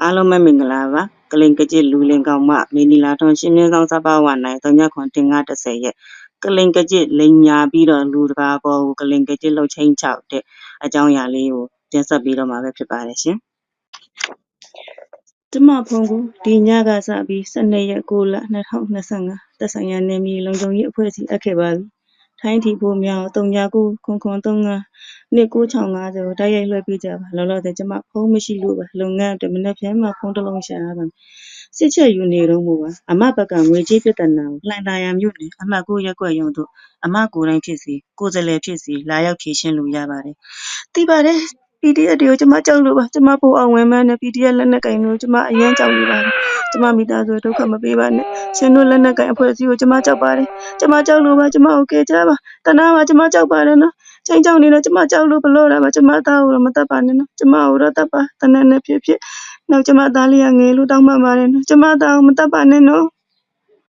အားလုံးပဲမင်္ဂလာပါကလင်ကကြစ်လူလင်ကောင်မမင်းနီလာထွန်းရှင်းမြင်းဆောင်စပါဝနိုင်39ခွန်တင်910ရက်ကလင်ကကြစ်လိန်ညာပြီးတော့လူတကာပေါ်ကိုကလင်ကကြစ်လှုပ်ချင်းချောက်တဲ့အကြောင်းအရာလေးကိုတင်ဆက်ပြီးတော့မှာပဲဖြစ်ပါတယ်ရှင်ကျမဖုန်းကိုဒီညကစပြီး12ရက်6လ2025သက်ဆိုင်ရာနေမီလုံခြုံရေးအဖွဲ့အစည်းအပ်ခဲ့ပါပြီထိုင်းထီဖို့မြောက်39ခွန်35 2950ကိုတိုက်ရိုက်လွှဲပေးကြပါလောလောဆယ်ကျမဖုန်းမရှိလို့ပါလုပ်ငန်းအတွက်မနေ့ပြန်မှဖုန်းတစ်လုံးရှာရပါစစ်ချက်ယူနေတော့မို့ပါအမဘက်ကငွေကြေးပြဿနာကိုလှိုင်သာယာမြို့နယ်အမှတ်9ရက်ကွက်ရုံတို့အမကိုယ်တိုင်ဖြစ်စီကိုယ်စားလှယ်ဖြစ်စီလာရောက်ဖြေရှင်းလို့ရပါတယ်သိပါတယ် PDF တွေကိုကျမကြောက်လို့ပါကျမပိုအောင်ဝင်မှန်းနဲ့ PDF လက်နက်ကင်တို့ကျမအရန်ကြောက်နေပါတယ်ကျမမိသားစုဒုက္ခမပေးပါနဲ့ရှင်တို့လက်နက်ကင်အဖွဲ့အစည်းကိုကျမကြောက်ပါတယ်ကျမကြောက်လို့ပါကျမကိုကယ်ကြပါတနာပါကျမကြောက်ပါတယ်နော်ချိန်ကြောက်နေတော့ကျမကြောက်လို့ဘလို့တာပါကျမသားကိုတော့မတတ်ပါနဲ့နော်ကျမကိုတော့တတ်ပါတနက်နဲ့ဖြစ်နောက်ကျမသားလေးကငယ်လို့တောင်းပန်ပါတယ်နော်ကျမသားကိုမတတ်ပါနဲ့နော်